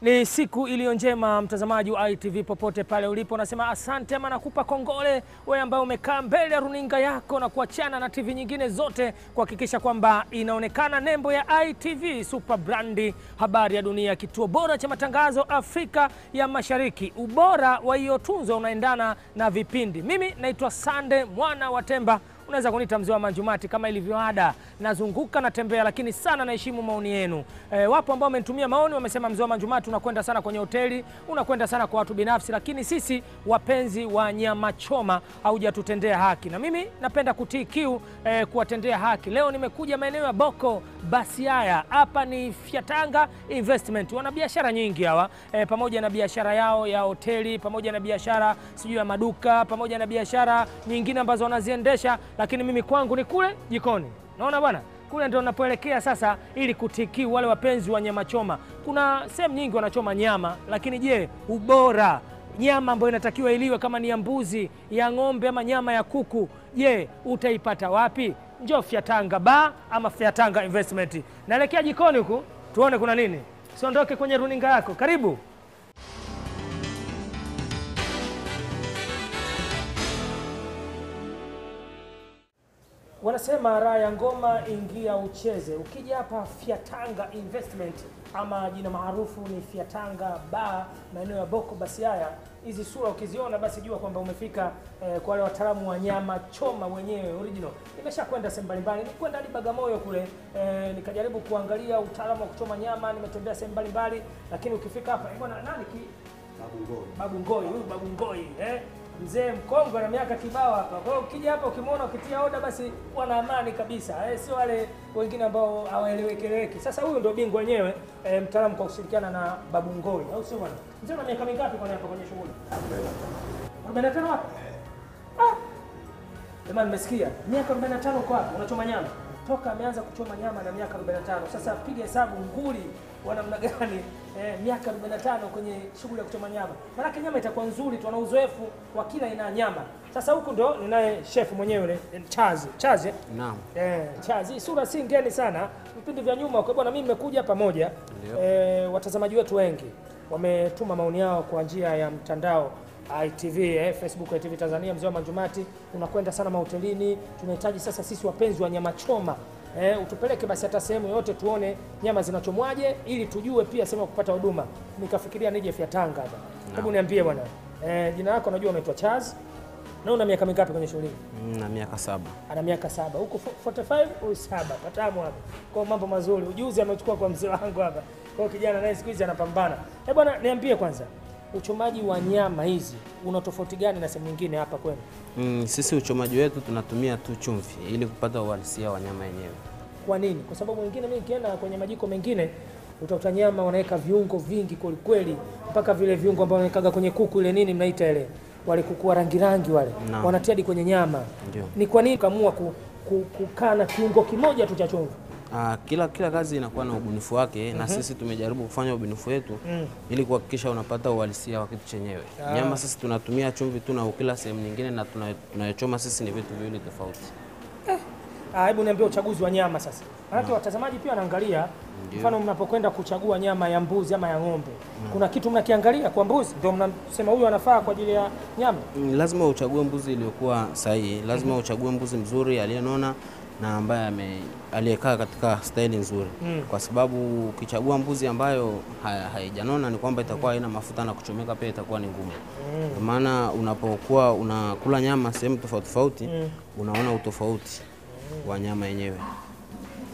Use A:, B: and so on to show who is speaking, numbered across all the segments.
A: Ni siku iliyo njema mtazamaji wa ITV popote pale ulipo, nasema asante ama nakupa kongole wewe ambao umekaa mbele ya runinga yako na kuachana na TV nyingine zote kuhakikisha kwamba inaonekana nembo ya ITV Super Brandi, habari ya dunia, kituo bora cha matangazo Afrika ya Mashariki. Ubora wa hiyo tunzo unaendana na vipindi. Mimi naitwa Sande Mwana wa Temba. Unaweza kuniita mzee wa Manjumati kama ilivyo ada. Nazunguka na tembea, lakini sana naheshimu maoni yenu. Wapo ambao wamenitumia maoni, wamesema mzee wa Manjumati unakwenda sana kwenye hoteli, unakwenda sana kwa watu binafsi, lakini sisi wapenzi wa nyama choma haujatutendea haki. Na mimi napenda kutii kiu kuwatendea haki. Leo nimekuja maeneo ya Boko Basiaya. Hapa ni Fyatanga Investment. Wana biashara nyingi hawa, pamoja na biashara yao ya hoteli, pamoja na biashara sijui ya maduka, pamoja na biashara nyingine ambazo wanaziendesha. Lakini mimi kwangu ni kule jikoni. Naona bwana, kule ndio napoelekea sasa ili kutiki wale wapenzi wa nyama choma. Kuna sehemu nyingi wanachoma nyama, lakini je, ubora nyama ambayo inatakiwa iliwe kama ni ya mbuzi, ya ng'ombe ama nyama ya kuku, je, utaipata wapi? Njoo Fyatanga Bar ama Fyatanga Investment. Naelekea jikoni huku, tuone kuna nini. Siondoke kwenye runinga yako. Karibu. Wanasema raha ya ngoma ingia ucheze. Ukija hapa Fyatanga Investment ama jina maarufu ni Fyatanga Bar, maeneo ya Boko Basiaya, hizi sura ukiziona basi jua kwamba umefika kwa wale wataalamu wa nyama choma wenyewe original. Nimesha kwenda sehemu mbalimbali, nikwenda hadi Bagamoyo kule, nikajaribu kuangalia utaalamu wa kuchoma nyama, nimetembea sehemu mbalimbali, lakini ukifika hapa bwana nani Babu Ngoi, huyu Babu Ngoi mzee mkongwe na miaka kibao hapa. Kwa hiyo ukija hapa ukimwona ukitia oda basi wana amani kabisa. Sio wale wengine ambao hawaeleweki. Sasa huyu ndio bingwa wenyewe, mtaalamu kwa kushirikiana na Babu Ngoi. Au sio bwana? Mzee una miaka mingapi kwa hapa kwenye shughuli? 45 wapi? Jamani nimesikia. Miaka 45 uko hapa unachoma nyama. Toka ameanza kuchoma nyama na miaka 45. Sasa piga hesabu nguli wa namna gani miaka 45 kwenye shughuli ya kuchoma nyama. Maana nyama itakuwa nzuri tu, ana uzoefu wa kila aina ya nyama. Sasa huku ndo ninaye chef mwenyewe yule Chazi. Naam. Chazi sura si ngeni sana. Vipindi vya nyuma kwa bwana mimi nimekuja pamoja. Watazamaji wetu wengi wametuma maoni yao kwa njia ya mtandao ITV, Facebook ITV Tanzania. Mzee wa Manjumati unakwenda sana mahotelini, tunahitaji sasa sisi wapenzi wa nyama choma utupeleke basi hata sehemu yote tuone nyama zinachomwaje ili tujue pia sehemu kupata huduma. Nikafikiria nije Fyatanga hapa. Hebu niambie bwana, jina lako najua unaitwa Chaz na una miaka mingapi kwenye shughuli? Na miaka 7. Ana miaka 7. Huko 45 au 7. Patamu hapa. Kwa mambo mazuri. Ujuzi amechukua kwa mzee wangu hapa. Kwa kijana naye siku hizi anapambana. Bwana niambie kwanza, uchomaji wa nyama hizi una tofauti gani na sehemu nyingine hapa kwenu?
B: Sisi uchomaji wetu tunatumia tu chumvi ili kupata uhalisia wa nyama yenyewe.
A: Kwa nini? Kwa sababu wengine mimi nikienda kwenye majiko mengine utakuta nyama wanaweka viungo vingi kweli, mpaka vile viungo ambao wanawekaga kwenye kuku ile nini mnaita ile, wale kuku wa rangi wale wanatia hadi kwenye nyama. Ndiyo. Ni kwa nini kaamua kukaa na kiungo kimoja tu cha chumvi?
B: Kila kazi inakuwa na ubunifu wake. Na sisi tumejaribu kufanya ubunifu wetu ili kuhakikisha unapata uhalisia wa kitu chenyewe. Nyama sisi tunatumia chumvi tu, na ukila sehemu nyingine na tunayochoma sisi ni vitu viwili tofauti.
A: Hebu niambie uchaguzi wa nyama sasa. Maana watazamaji pia wanaangalia, mfano mnapokwenda kuchagua nyama ya mbuzi ama ya ng'ombe, kuna kitu mnakiangalia kwa mbuzi ndio mnasema huyu anafaa kwa ajili ya nyama? Lazima
B: uchague mbuzi iliyokuwa sahihi. Lazima uchague mbuzi mzuri aliyenona na ambaye aliyekaa katika staili nzuri. Kwa sababu ukichagua mbuzi ambayo haijanona ni kwamba itakuwa haina mafuta na kuchomeka pia itakuwa ni ngumu. Kwa maana unapokuwa unakula nyama sehemu tofauti unaona utofauti wa nyama yenyewe.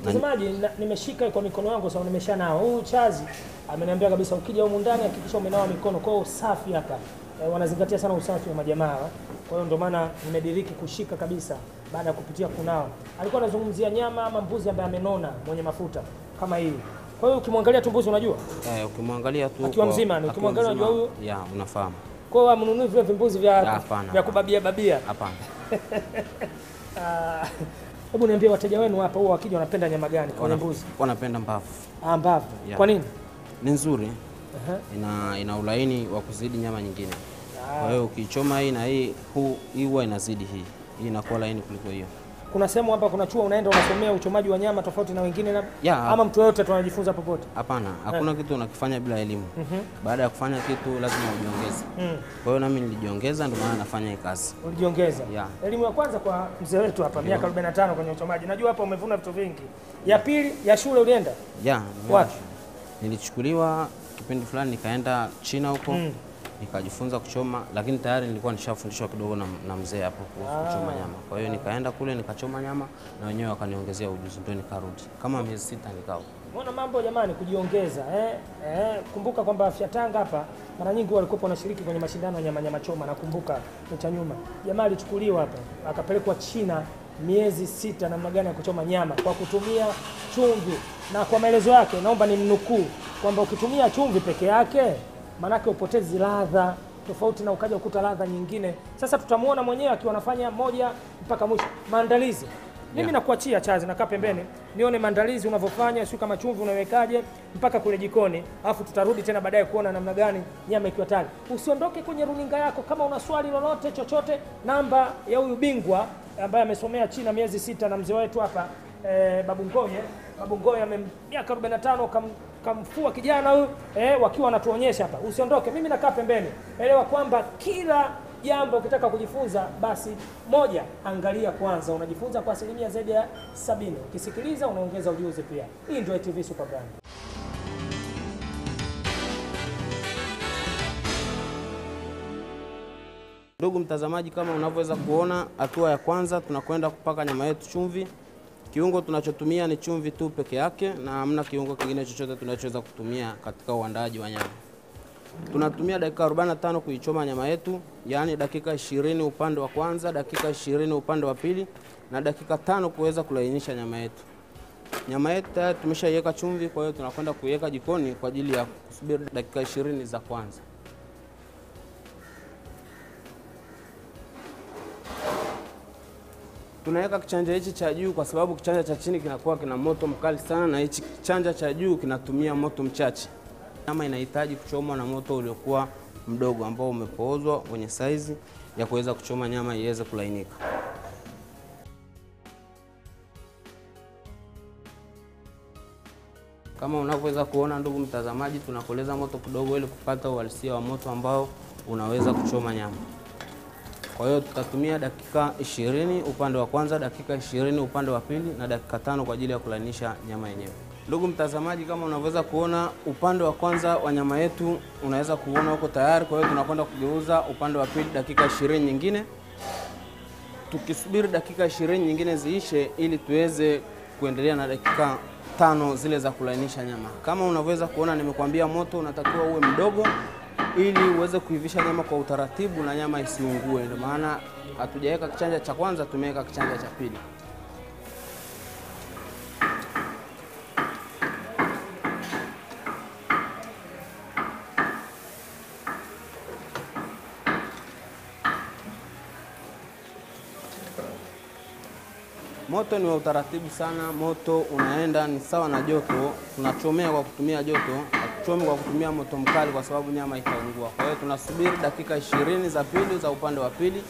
A: Mtazamaji, nimeshika kwa mikono yangu sawa, nimeshanao. Huyu Chazi ameniambia kabisa ukija humu ndani hakikisha umenawa mikono. Kwa usafi hapa wanazingatia sana usafi wa majamaa. Kwa hiyo ndio maana nimediriki kushika kabisa baada ya kupitia kunao. Alikuwa anazungumzia nyama ama mbuzi ambaye amenona mwenye mafuta kama hii. Kwa hiyo ukimwangalia tu mbuzi unajua?
B: Ukimwangalia tu
A: akiwa mzima, ukimwangalia unajua huyu?
B: Unafahamu.
A: Kwa hiyo amnunui vile vimbuzi vya kubabia. Hapana. Hebu niambie wateja wenu hapa huwa wakija wanapenda nyama gani kwa mbuzi?
B: Wanapenda mbavu.
A: Mbavu. Kwa nini?
B: Ni nzuri. Ina ulaini wa kuzidi nyama nyingine. Kwa hiyo ukichoma hii na hii huwa inazidi hii. Hii inakuwa laini kuliko hiyo.
A: kuna sehemu hapa kuna chuo unaenda unasomea uchomaji wa nyama tofauti na wengine na ama mtu yote tunajifunza popote?
B: Hapana, hakuna kitu unakifanya bila elimu. Baada ya kufanya kitu lazima ujiongeze. Kwa hiyo nami nilijiongeza, ndio maana nafanya hii kazi.
A: Ulijiongeza? Elimu ya kwanza kwa mzee wetu hapa miaka 45 kwenye uchomaji. Najua hapa umevuna vitu vingi. Ya pili ya shule ulienda? Wapi?
B: Nilichukuliwa kipindi fulani nikaenda China huko. Nikajifunza kuchoma, lakini tayari nilikuwa nishafundishwa kidogo na mzee hapo kuchoma nyama. Kwa hiyo nikaenda kule nikachoma nyama na wenyewe wakaniongezea ujuzi, ndio nikarudi. Kama miezi 6 nikao.
A: Unaona mambo jamani, kujiongeza. Kumbuka kwamba Afya Tanga hapa mara nyingi walikuwa wanashiriki kwenye mashindano ya nyama choma. Nakumbuka cha nyuma jamaa alichukuliwa hapa akapelekwa China miezi 6 namna gani ya kuchoma nyama kwa kutumia chumvi, na kwa maelezo yake naomba nimnukuu kwamba ukitumia chumvi peke yake manake upotezi ladha tofauti na ukaja ukuta ladha nyingine. Sasa tutamuona mwenyewe akiwa anafanya moja mpaka mwisho. Maandalizi. Mimi nakuachia Chazi, nakaa pembeni nione maandalizi unavyofanya, sio kama chumvi unawekaje mpaka kule jikoni. Alafu tutarudi tena baadaye kuona namna gani nyama ikiwa tayari. Usiondoke kwenye runinga yako. Kama una swali lolote chochote, namba ya huyu bingwa ambaye amesomea China miezi 6 na mzee wetu hapa Babu Ngoye miaka 45 kamfua kijana huyu wakiwa wanatuonyesha hapa. Usiondoke, mimi nakaa pembeni. Elewa kwamba kila jambo ukitaka kujifunza basi moja, angalia kwanza, unajifunza kwa asilimia zaidi ya 70. Ukisikiliza unaongeza ujuzi pia. Hii ndio ITV Super Brand.
B: Ndugu mtazamaji, kama unavyoweza kuona, hatua ya kwanza tunakwenda kupaka nyama yetu chumvi. Kiungo tunachotumia ni chumvi tu peke yake na hamna kiungo kingine chochote tunachoweza kutumia katika uandaaji wa nyama. Tunatumia dakika 45 kuichoma nyama yetu, yaani dakika 20 upande wa kwanza, dakika 20 upande wa pili na dakika 5 kuweza kulainisha nyama yetu. Nyama yetu tayari tumeshaiweka chumvi, kwa hiyo tunakwenda kuiweka jikoni kwa ajili ya kusubiri dakika 20 za kwanza. Tunaweka kichanja hichi cha juu kwa sababu kichanja cha chini kinakuwa kina moto mkali sana na hichi kichanja cha juu kinatumia moto mchache. Nyama inahitaji kuchomwa na moto uliokuwa mdogo ambao umepoozwa kwenye saizi ya kuweza kuchoma nyama iweze kulainika. Kama unavyoweza kuona ndugu mtazamaji, tunakoleza moto kidogo ili kupata uhalisia wa moto ambao unaweza kuchoma nyama. Kwa hiyo tutatumia dakika 20 upande wa kwanza, dakika 20 upande wa pili na dakika 5 kwa ajili ya kulainisha nyama yenyewe. Ndugu mtazamaji, kama unaweza kuona upande wa kwanza wa nyama yetu unaweza kuona huko tayari. Kwa hiyo tunakwenda kugeuza upande wa pili dakika 20 nyingine. Tukisubiri dakika 20 nyingine ziishe ili tuweze kuendelea na dakika 5 zile za kulainisha nyama. Kama unaweza kuona nimekuambia moto unatakiwa uwe mdogo ili uweze kuivisha nyama kwa utaratibu na nyama isiungue. Ndio maana hatujaweka kichanja cha kwanza, tumeweka kichanja cha pili. Moto ni wa utaratibu sana, moto unaenda ni sawa na joto. Tunachomea kwa kutumia joto, hatuchomi kwa kutumia moto mkali kwa sababu nyama itaungua. Kwa hiyo tunasubiri dakika 20 za pili za upande wa pili,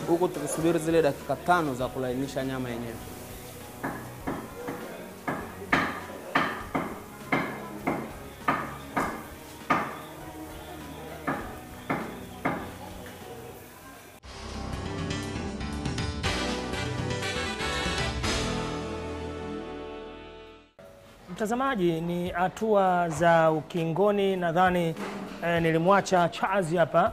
B: huku tukisubiri zile dakika 5 za kulainisha nyama yenyewe.
A: Mtazamaji, ni hatua za ukingoni. Nadhani nilimwacha Chazi hapa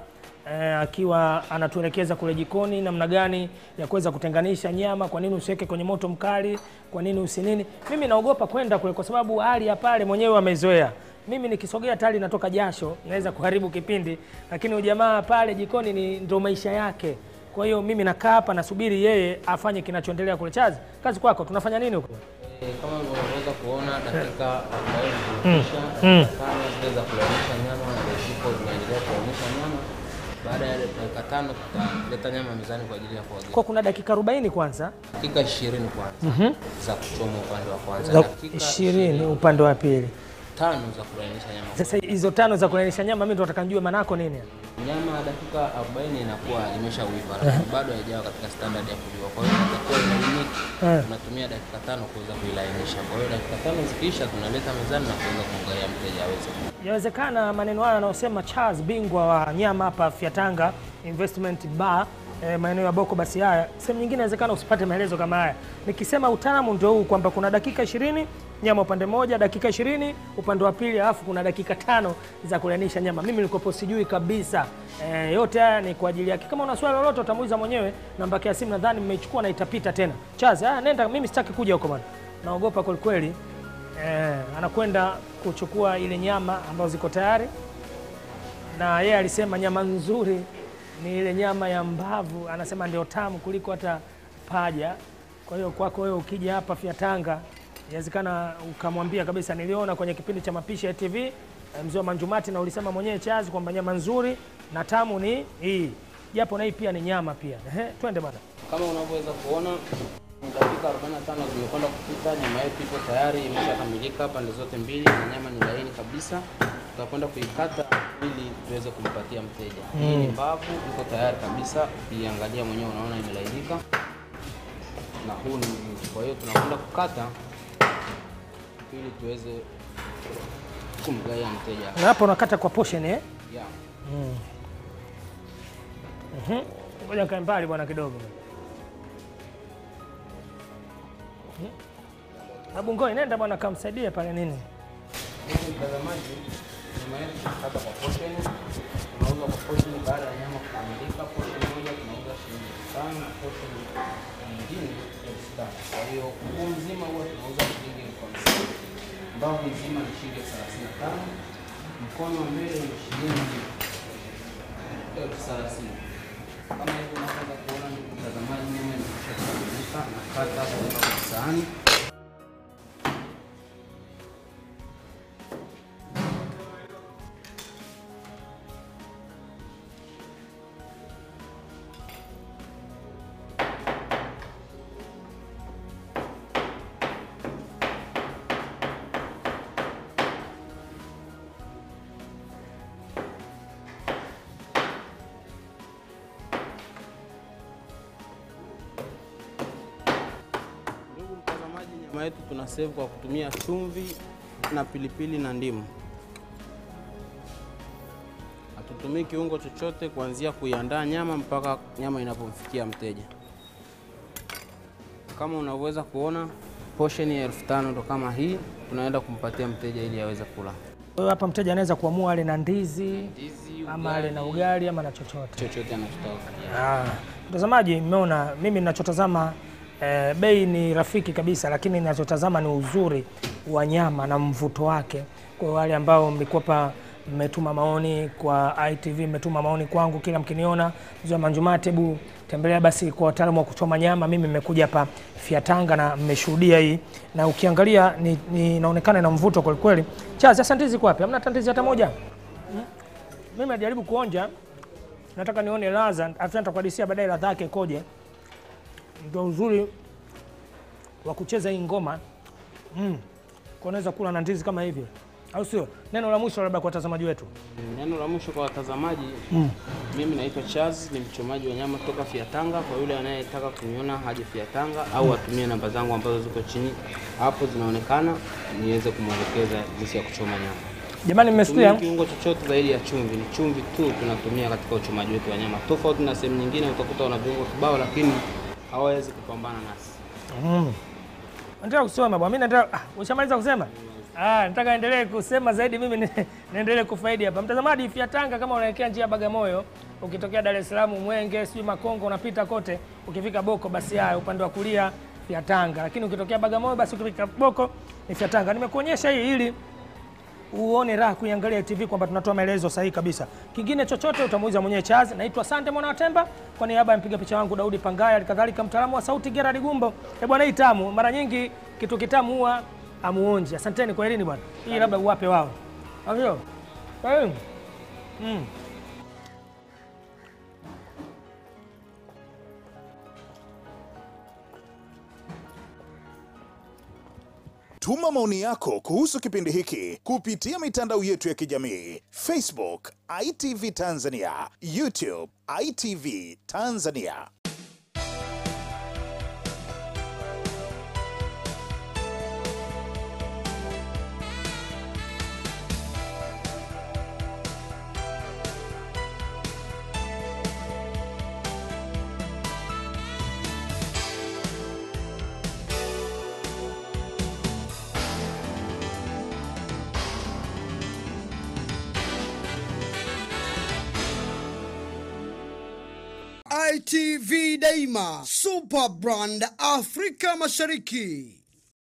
A: akiwa anatuelekeza kule jikoni namna gani ya kuweza kutenganisha nyama. Kwa nini usiweke kwenye moto mkali, kwa nini usinini. Mimi naogopa kwenda kule kwa sababu hali ya pale mwenyewe amezoea. Mimi nikisogea tayari natoka jasho, naweza kuharibu kipindi, lakini ujamaa pale jikoni ni ndio maisha yake. Kwa hiyo mimi nakaa hapa nasubiri yeye afanye kinachoendelea kule. Chazi, kazi kwako. Tunafanya nini huko?
B: Kama unaweza kuona dakika 40 kisha zile za kulainisha nyama ndio ziko zinaendelea kulainisha nyama. Baada ya dakika 5 tutaleta nyama mezani kwa ajili ya kuagia.
A: Kwa kuna dakika 40 kwanza,
B: dakika 20 kwanza za kuchoma upande wa kwanza, dakika
A: 20 upande wa pili,
B: 5 za kulainisha nyama.
A: Sasa hizo 5 za kulainisha nyama mimi ndo nataka nijue maana yako nini?
B: Nyama dakika 40 inakuwa imeshaiva, lakini bado haijawa katika standard ya kuliwa. Kwa hiyo inatakiwa ilainike tunatumia dakika 5 kuweza kuilainisha. Kwa hiyo dakika 5 zikiisha tunaleta mezani na kuweza kumgawia mteja aweze.
A: Yawezekana maneno haya anayosema Charles, bingwa wa nyama hapa Fiatanga Investment Bar, maeneo ya Boko, basi haya sehemu nyingine inawezekana usipate maelezo kama haya. Nikisema utaalamu ndio huu, kwamba kuna dakika 20 nyama upande moja, dakika 20 upande wa pili, alafu kuna dakika 5 za kulainisha nyama. Mimi nilikopo sijui kabisa. Yote haya ni kwa ajili yake. Kama una swali lolote utamuuliza mwenyewe, namba ya simu nadhani mmeichukua na itapita tena. Charles, nenda, mimi sitaki kuja huko bwana. Naogopa kweli kweli. Anakwenda kuchukua ile nyama ambazo ziko tayari, na yeye alisema nyama nzuri ni ile nyama ya mbavu, anasema ndio tamu kuliko hata paja. Kwa hiyo kwako wewe ukija hapa Fiatanga, inawezekana ukamwambia kabisa niliona kwenye kipindi cha Mapishi ya TV mzee wa Manjumati, na ulisema mwenyewe Charles kwamba nyama nzuri na tamu ni hii, japo na hii pia ni nyama pia. Twende bwana.
B: Kama unavyoweza kuona dakika 45 zimekwenda kupita, nyama yetu ipo tayari, imeshakamilika pande zote mbili na nyama ni laini kabisa. Tutakwenda kuikata ili tuweze kumpatia mteja. Hii ni mbavu, iko tayari kabisa. Ukiangalia mwenyewe unaona imelainika. Na huu ni mbuzi. Kwa hiyo tunakwenda kukata ili tuweze kumgawia mteja.
A: Na hapo unakata kwa portion
B: Yeah.
A: Ngoja kae mbali bwana kidogo. Abungoi, nenda bwana kamsaidie pale nini.
B: Hivi mtazamaji, nyama yetu tunakata kwa portion. Tunauza kwa portion baada ya nyama kukamilika. Portion moja tunauza shilingi 5 na portion nyingine 5,000. Kwa hiyo huu mzima huwa tunauza shilingi 50,000. Mbavu mzima ni shilingi 35. Mkono wa mbele ni shilingi 30,000. Kama hivyo unaweza kuona mtazamaji, nyama imeshakamilika na kata kuweka kwa sahani. Nyama yetu tuna save kwa kutumia chumvi na pilipili na ndimu. Hatutumii kiungo chochote kuanzia kuiandaa nyama mpaka nyama inapomfikia mteja. Kama unaweza kuona portion ya 5,000 ndo kama hii tunaenda kumpatia mteja ili aweze kula.
A: Kwa hiyo hapa mteja anaweza kuamua ale na ndizi ama ale na ugali ama na chochote anachotaka. Mtazamaji, mmeona mimi ninachotazama bei ni rafiki kabisa, lakini ninachotazama ni uzuri wa nyama na mvuto wake. Kwa wale ambao mlikuwa hapa mmetuma maoni kwa ITV, mmetuma maoni kwangu kila mkiniona mzee wa Manjumati, hebu tembelea basi kwa wataalamu wa kuchoma nyama. Mimi nimekuja hapa Fiatanga na mmeshuhudia hii, na ukiangalia inaonekana ina mvuto kwa kweli. Charles, sasa ndizi kwa wapi? Hamna tandizi hata moja? Mimi najaribu kuonja, nataka nione ladha, afu nitakuhadisia baadaye ladha yake koje. Ndio uzuri wa kucheza hii ngoma. Kwa unaweza kula na ndizi kama hivi, au sio? Neno la mwisho labda kwa watazamaji wetu.
B: Neno la mwisho kwa watazamaji, mimi naitwa Charles, ni mchomaji wa nyama kutoka Fiatanga. Kwa yule anayetaka kuniona haje Fiatanga au atumie namba zangu ambazo ziko chini hapo zinaonekana, niweze kumwelekeza jinsi ya kuchoma nyama.
A: Jamani, mmesikia?
B: Kiungo chochote zaidi ya chumvi, ni chumvi tu tunatumia katika uchomaji wetu wa nyama. Tofauti na sehemu nyingine utakuta wana viungo kibao, lakini hawawezi kupambana nasi.
A: Nataka kusema bwana, mimi nataka ushamaliza kusema? Nataka endelee kusema zaidi, mimi naendelee kufaidi hapa. Mtazamaji, Fiatanga kama unaelekea njia Bagamoyo, ukitokea Dar es Salaam Mwenge, sio Makongo, unapita kote, ukifika Boko basi upande wa kulia Fiatanga. Lakini ukitokea Bagamoyo basi ukifika Boko ni Fiatanga. Nimekuonyesha hii ili uone raha kuiangalia TV kwamba tunatoa maelezo sahihi kabisa. Kingine chochote utamuuliza mwenyewe Charles. Naitwa Sante Mwana Watemba, kwa niaba ya mpiga picha wangu Daudi Pangaya, alikadhalika mtaalamu wa sauti Gerard Gumbo. Bwana, hii tamu, mara nyingi kitu kitamu huwa amuonje. Asanteni kwa elini bwana. Hii labda uwape wao. Avyo?
C: Tuma maoni yako kuhusu kipindi hiki kupitia mitandao yetu ya kijamii: Facebook ITV Tanzania, YouTube ITV Tanzania.
D: ITV Daima, Super Brand Afrika Mashariki.